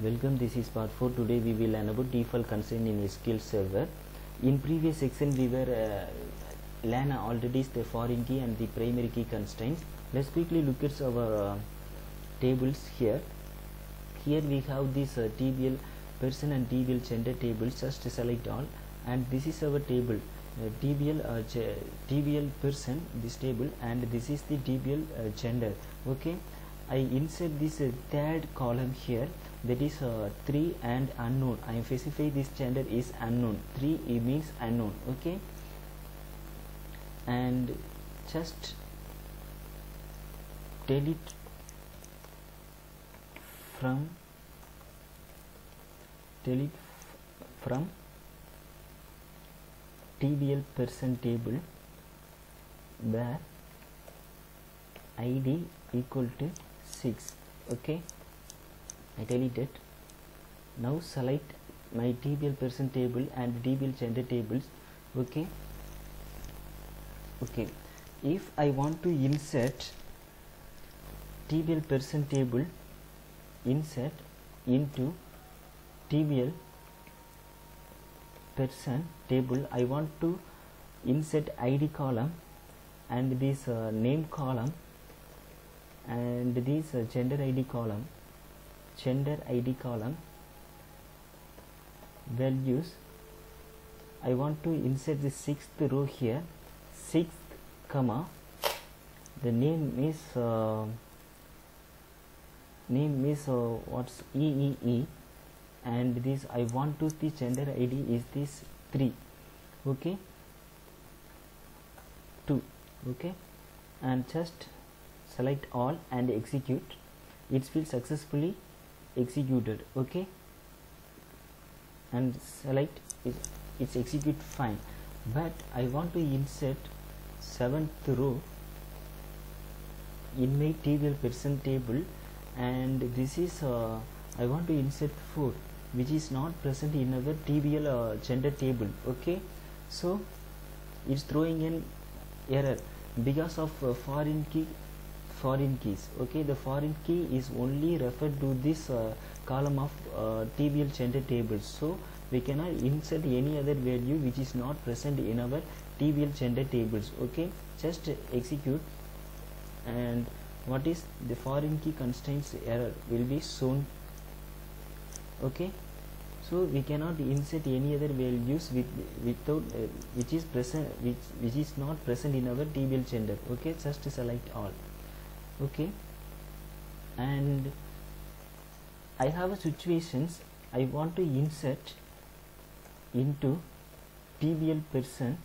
Welcome, this is part 4. Today we will learn about default constraint in SQL Server. In previous section we were learn already the foreign key and the primary key constraints. Let's quickly look at our tables here. Here we have this TBL person and TBL gender tables. Just select all, and this is our table TBL person, this table, and this is the TBL gender. Okay, I insert this third column here, that is 3 and unknown. I specify this gender is unknown. 3 it means unknown. Okay, and just delete from TBL person table where ID equal to 6. Okay, I delete it. Now select my TBL person table and TBL gender tables. Okay, if I want to insert TBL person table, insert into TBL person table, I want to insert ID column and this name column and this gender ID column, values. I want to insert the 6th row here, 6th comma, the name is what's EEE, and this I want to the gender ID is this 3. Okay, 2. Okay, and just select all and execute. It will successfully executed. Okay, and select it's execute fine, but I want to insert 7th row in my TBL person table, and this is I want to insert 4, which is not present in our TBL gender table. Okay, so it's throwing an error because of foreign keys. Okay, the foreign key is only referred to this column of TBL gender table, so we cannot insert any other value which is not present in our TBL gender tables. Okay, just execute, and what is the foreign key constraints error will be shown. Okay, so we cannot insert any other values without which is present, which is not present in our TBL gender. Okay, just select all. Okay, and I have a situations I want to insert into TBL person,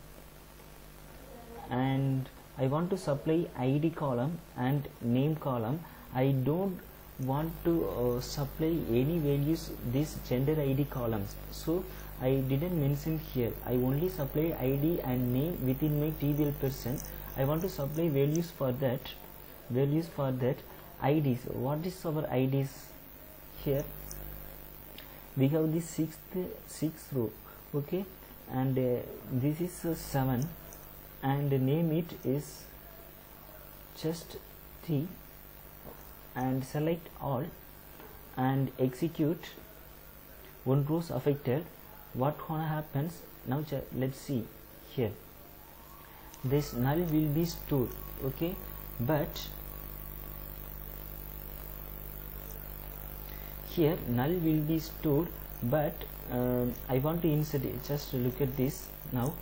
and I want to supply ID column and name column. I don't want to supply any values this gender ID columns, so I didn't mention here. I only supply ID and name within my TBL person. I want to supply values for that. IDs, what is our IDs? Here we have the sixth row. Okay, and this is 7, and name it is just 3, and select all and execute. 1 rows affected. What gonna happens now? Let's see here. This null will be stored. Okay, but here null will be stored, but I want to insert it. Just look at this now.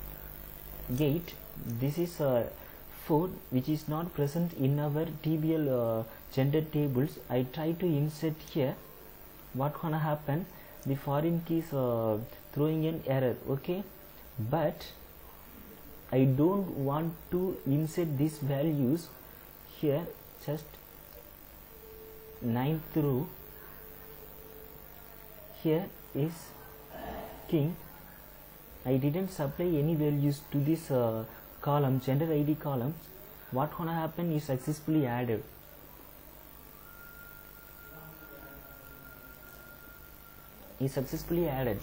Gate, this is 4, which is not present in our TBL gender tables. I try to insert here. What gonna happen? The foreign key is throwing an error. Okay, but I don't want to insert these values here. Just 9th row. Here is king. I didn't supply any values to this column, gender ID column. What gonna happen is successfully added.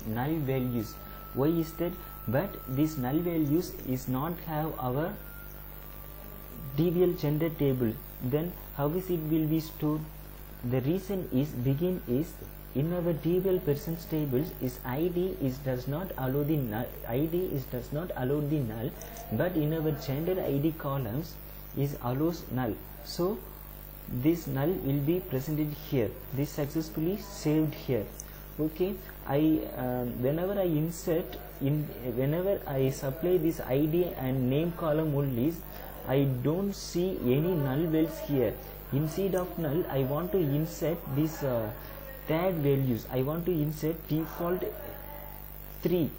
Null values. Why is that? But this null values is not have our TBL gender table. Then how is it will be stored? The reason is begin is in our TBL persons tables is ID is does not allow the null, does not allow the null, but in our gender ID columns is allows null. So this null will be presented here. This successfully saved here. Okay, whenever I supply this ID and name column only, I don't see any null values here. Instead of null, I want to insert this tag values. I want to insert default 3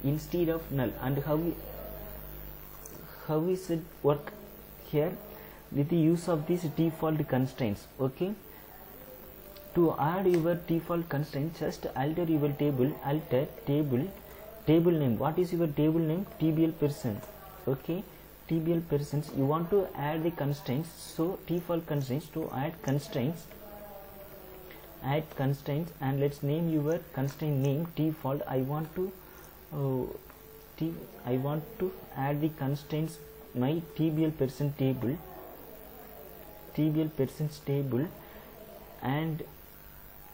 instead of null. And how is it work here? With the use of these default constraints. Okay, to add your default constraint, just alter your table, table name. What is your table name? TBL person. Okay, TBL persons. You want to add the constraints, so default constraints. To add constraints, and let's name your constraint name default. I want to add the constraints my TBL person table, and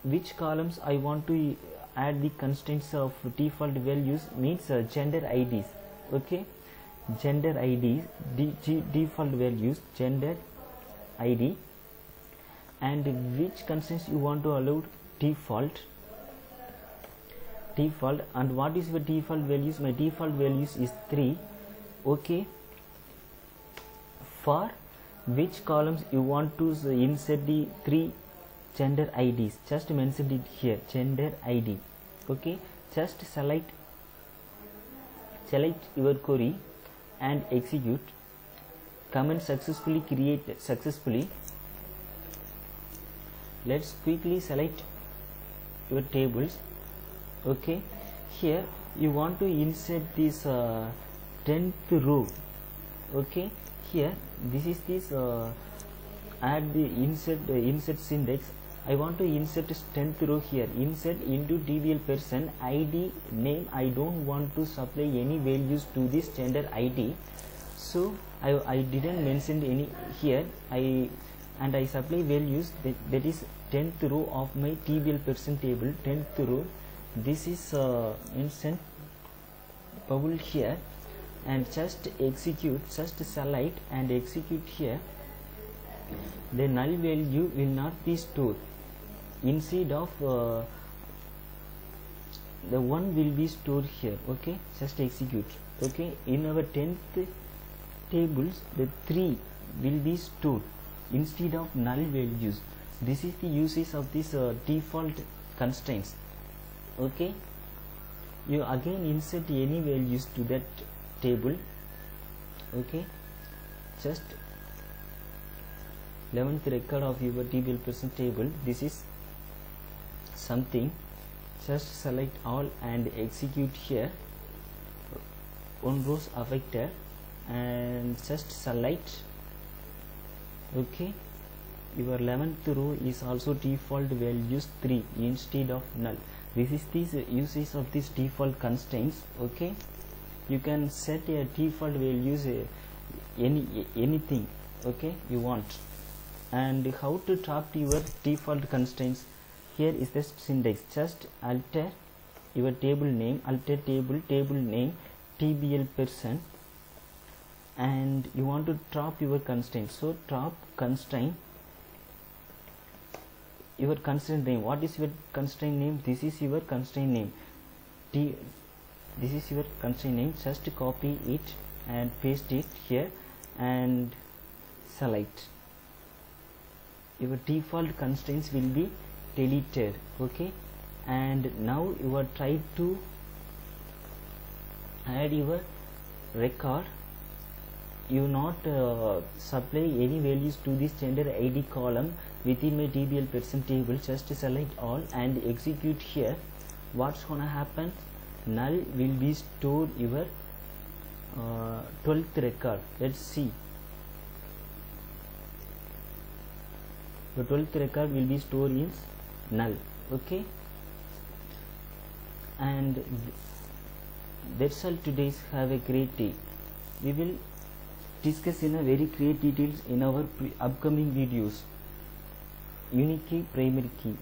which columns I want to add the constraints of default values means gender IDs. Okay, gender IDs, default values, gender ID, and which constraints you want to allow default, and what is your default values? My default values is 3. Okay, for which columns you want to insert the 3 gender IDs, just mention it here, gender ID. Okay, just select your query and execute. Command successfully created successfully. Let's quickly select your tables. Okay, here you want to insert this 10th row. Okay, here this is this add the insert syntax. I want to insert 10th row here. Insert into TBL person ID name. I don't want to supply any values to this gender ID, so I didn't mention any here. I supply values that is 10th row of my TBL person table. 10th row. This is instant bubble here, and just execute. Just select and execute here. The null value will not be stored. Instead of the 1 will be stored here. Okay, just execute. Okay, in our 10th tables the 3 will be stored instead of null values. This is the usage of this default constraints. Okay, you again insert any values to that table. Okay, just 11th record of your TBL person table. This is something. Just select all and execute here. On rows affected, and just select. Okay, your 11th row is also default values 3 instead of null. This is this usage of this default constraints. Okay, you can set a default values anything. Okay, you want. And how to drop your default constraints? Here is the syntax. Just alter your table name, alter table name TBL person, and you want to drop your constraint. So drop constraint, your constraint name. What is your constraint name? This is your constraint name. This is your constraint name. Just copy it and paste it here and select. Your default constraints will be deleted. Okay, and now you are trying to add your record. You not supply any values to this gender ID column within my TBL person table. Just select all and execute here. What's gonna happen? Null will be stored your 12th record. Let's see. The 12th record will be stored in null. Okay, and that's all today's. Have a great day. We will discuss in a very great details in our upcoming videos. Unique key, primary key.